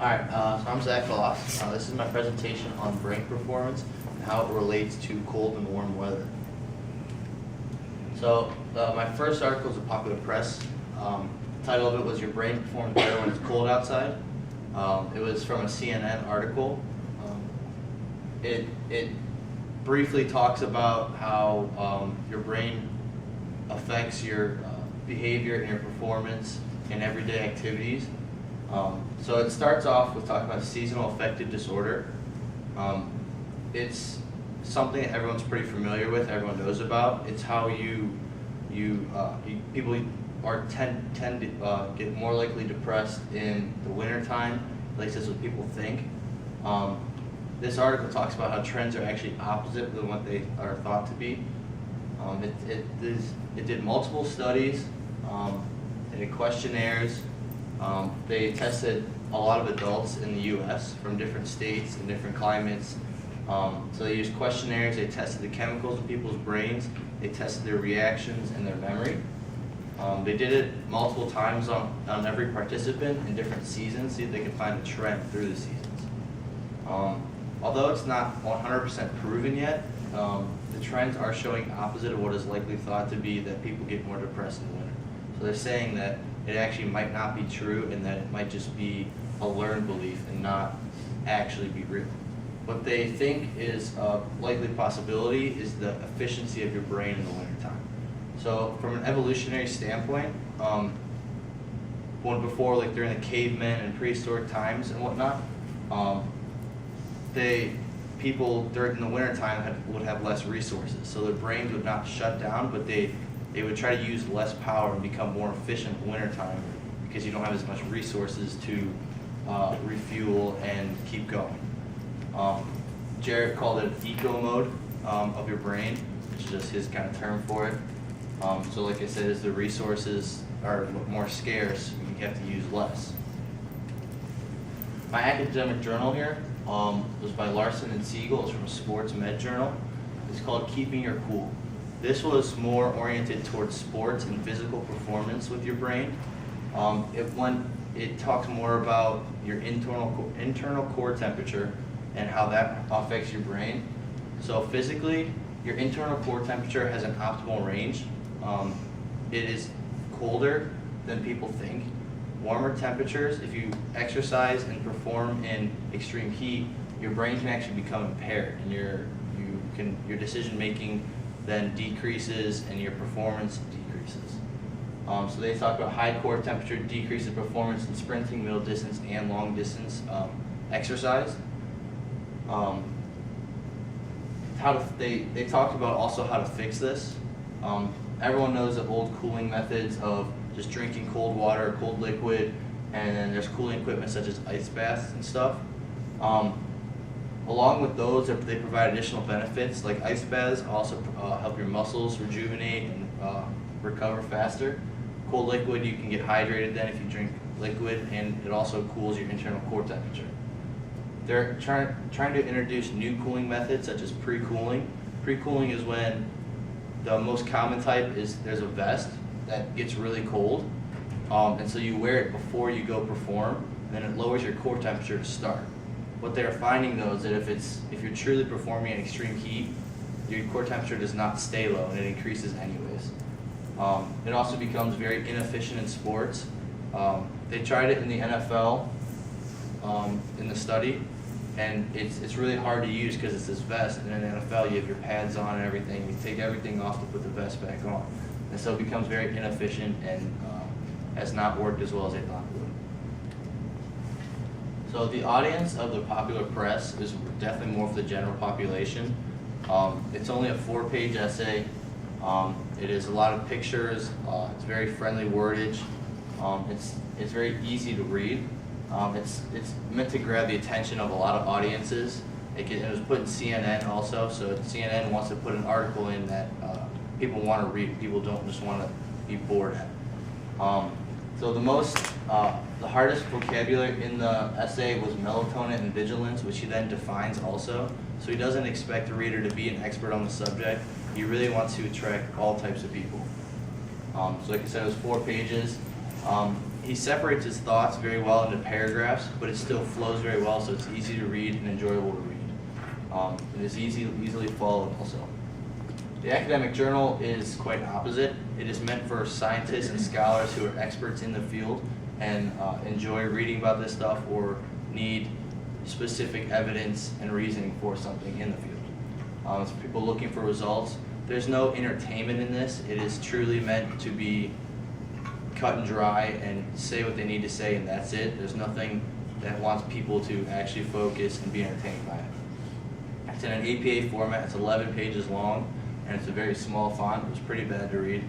Alright, so I'm Hlas. This is my presentation on brain performance and how it relates to cold and warm weather. So, my first article is a popular press. The title of it was "Your Brain Performs Better When It's Cold Outside." It was from a CNN article. It briefly talks about how your brain affects your behavior and your performance in everyday activities. So it starts off with talking about seasonal affective disorder. It's something that everyone's pretty familiar with, everyone knows about. It's how people tend to get more likely depressed in the wintertime, at least that's what people think. This article talks about how trends are actually opposite than what they are thought to be. It did multiple studies, it did questionnaires. They tested a lot of adults in the U.S. from different states and different climates. So they used questionnaires, they tested the chemicals in people's brains, they tested their reactions and their memory. They did it multiple times on every participant in different seasons, see if they could find a trend through the seasons. Although it's not 100% proven yet, the trends are showing opposite of what is likely thought to be, that people get more depressed in the winter. So they're saying that it actually might not be true and that it might just be a learned belief and not actually be real. What they think is a likely possibility is the efficiency of your brain in the wintertime. So from an evolutionary standpoint, before, like during the cavemen and prehistoric times and whatnot, people during the wintertime would have less resources. So their brains would not shut down, but they would try to use less power and become more efficient in the wintertime because you don't have as much resources to refuel and keep going. Jarrett called it eco mode of your brain, which is just his kind of term for it. So like I said, as the resources are more scarce, you have to use less. My academic journal here was by Larson and Siegel. It's from a sports med journal. It's called Keeping Your Cool. This was more oriented towards sports and physical performance with your brain. It talks more about your internal core temperature and how that affects your brain. So physically, your internal core temperature has an optimal range. It is colder than people think. Warmer temperatures, if you exercise and perform in extreme heat, your brain can actually become impaired, and your decision making then decreases and your performance decreases. So they talk about high core temperature decreases performance in sprinting, middle distance, and long distance exercise. They talked about also how to fix this. Everyone knows the old cooling methods of just drinking cold water, cold liquid, and then there's cooling equipment such as ice baths and stuff. Along with those, they provide additional benefits, like ice baths also help your muscles rejuvenate and recover faster. Cold liquid, you can get hydrated then if you drink liquid, and it also cools your internal core temperature. They're trying to introduce new cooling methods such as pre-cooling. Pre-cooling is when the most common type is there's a vest that gets really cold, and so you wear it before you go perform, and then it lowers your core temperature to start. What they're finding though is that if you're truly performing in extreme heat, your core temperature does not stay low and it increases anyways. It also becomes very inefficient in sports. They tried it in the NFL in the study, and it's really hard to use because it's this vest, and in the NFL you have your pads on and everything. You take everything off to put the vest back on, and so it becomes very inefficient and has not worked as well as they thought it would. So the audience of the popular press is definitely more for the general population. It's only a 4-page essay. It is a lot of pictures. It's very friendly wordage. It's very easy to read. It's meant to grab the attention of a lot of audiences. It was put in CNN also, so CNN wants to put an article in that people want to read. People don't just want to be bored at. So the hardest vocabulary in the essay was melatonin and vigilance, which he then defines also. So he doesn't expect the reader to be an expert on the subject. He really wants to attract all types of people. So like I said, it was 4 pages. He separates his thoughts very well into paragraphs, but it still flows very well, so it's easy to read and enjoyable to read. It is easily followed also. The academic journal is quite opposite. It is meant for scientists and scholars who are experts in the field and enjoy reading about this stuff or need specific evidence and reasoning for something in the field. It's for people looking for results. There's no entertainment in this. It is truly meant to be cut and dry and say what they need to say, and that's it. There's nothing that wants people to actually focus and be entertained by it. It's in an APA format. It's 11 pages long, and it's a very small font. It was pretty bad to read.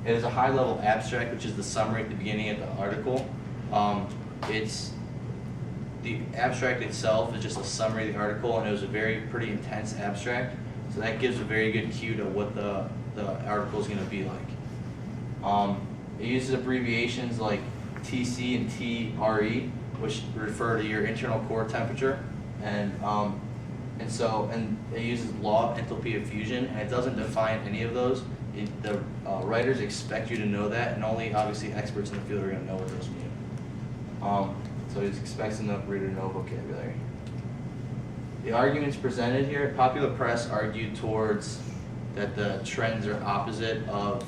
It is a high-level abstract, which is the summary at the beginning of the article. The abstract itself is just a summary of the article, and it was a pretty intense abstract. So that gives a very good cue to what the article is going to be like. It uses abbreviations like TC and TRE, which refer to your internal core temperature, and it uses law of enthalpy of fusion, and it doesn't define any of those. The writers expect you to know that, and only obviously experts in the field are going to know what those mean. So he expects the reader to know vocabulary. The arguments presented here, popular press argued towards that the trends are opposite of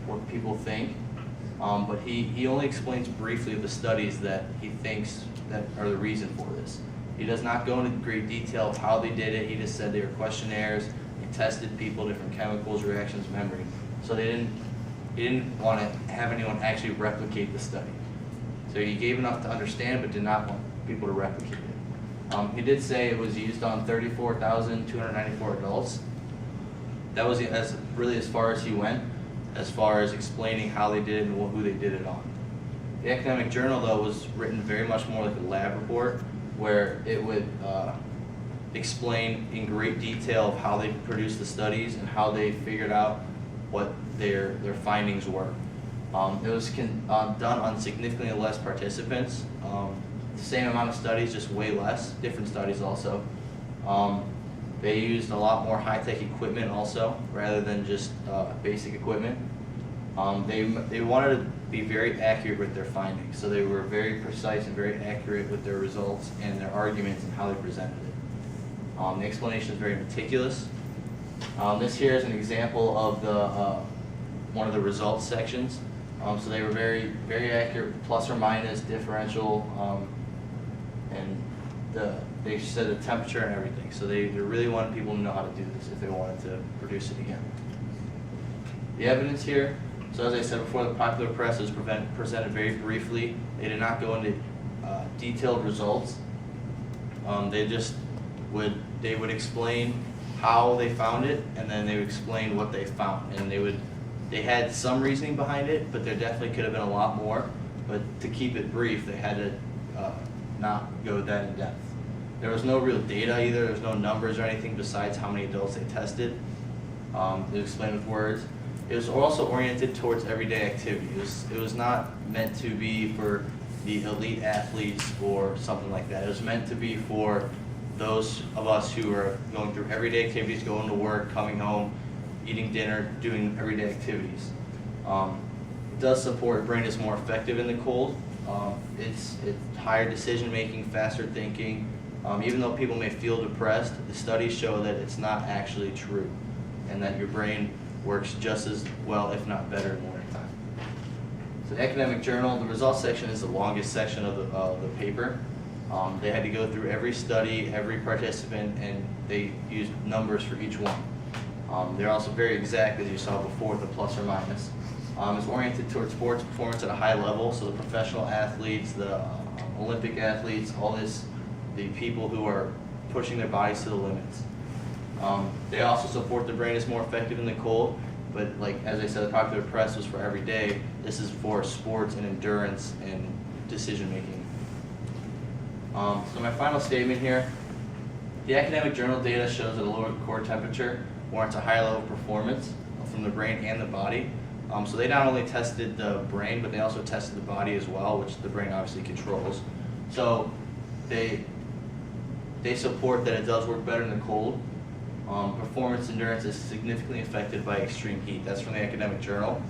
what people think, but he only explains briefly the studies that he thinks that are the reason for this. He does not go into great detail of how they did it. He just said they were questionnaires. They tested people, different chemicals, reactions, memory. So he didn't want to have anyone actually replicate the study. So he gave enough to understand, but did not want people to replicate it. He did say it was used on 34,294 adults. That was really as far as he went, as far as explaining how they did it and who they did it on. The academic journal, though, was written very much more like a lab report, where it would explain in great detail of how they produced the studies and how they figured out what their findings were. It was done on significantly less participants. The same amount of studies, just way less, different studies also. They used a lot more high-tech equipment also, rather than just basic equipment. They wanted to be very accurate with their findings, so they were very precise and very accurate with their results and their arguments and how they presented it. The explanation is very meticulous. This here is an example of one of the results sections. So they were very, very accurate, plus or minus, differential, and they said the temperature and everything. So they really wanted people to know how to do this if they wanted to produce it again. The evidence here, so as I said before, the popular press is presented very briefly. They did not go into detailed results. They would explain how they found it, and then they would explain what they found, and they had some reasoning behind it, but there definitely could have been a lot more. But to keep it brief, they had to not go that in depth. There was no real data either. There was no numbers or anything besides how many adults they tested. They explained with words. It was also oriented towards everyday activity. It was not meant to be for the elite athletes or something like that. It was meant to be for those of us who are going through everyday activities, going to work, coming home, eating dinner, doing everyday activities. It does support brain is more effective in the cold. It's higher decision making, faster thinking. Even though people may feel depressed, the studies show that it's not actually true, and that your brain works just as well, if not better, in morning time. So the academic journal, the results section is the longest section of the paper. They had to go through every study, every participant, and they used numbers for each one. They're also very exact, as you saw before, with the plus or minus. It's oriented towards sports performance at a high level, so the professional athletes, the Olympic athletes, the people who are pushing their bodies to the limits. They also support the brain is more effective in the cold, but like as I said, the popular press was for every day. This is for sports and endurance and decision making. So my final statement here, the academic journal data shows that a lower core temperature warrants a higher level of performance from the brain and the body. So they not only tested the brain, but they also tested the body as well, which the brain obviously controls. So they support that it does work better in the cold. Performance endurance is significantly affected by extreme heat. That's from the academic journal.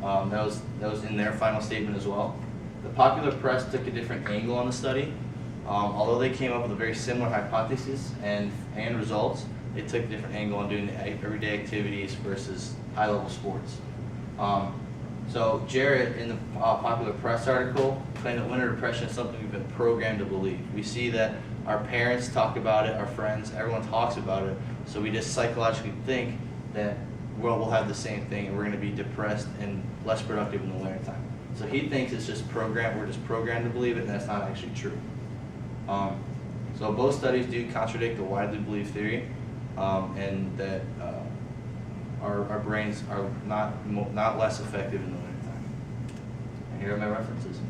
That was in their final statement as well. The popular press took a different angle on the study. Although they came up with a very similar hypothesis and results, they took a different angle on doing the everyday activities versus high-level sports. So Jarrett, in the popular press article, claimed that winter depression is something we've been programmed to believe. We see that our parents talk about it, our friends, everyone talks about it, so we just psychologically think that we'll have the same thing and we're going to be depressed and less productive in the winter time. So he thinks it's just programmed, we're just programmed to believe it, and that's not actually true. So both studies do contradict the widely believed theory, and that our brains are not less effective in the winter time. And here are my references.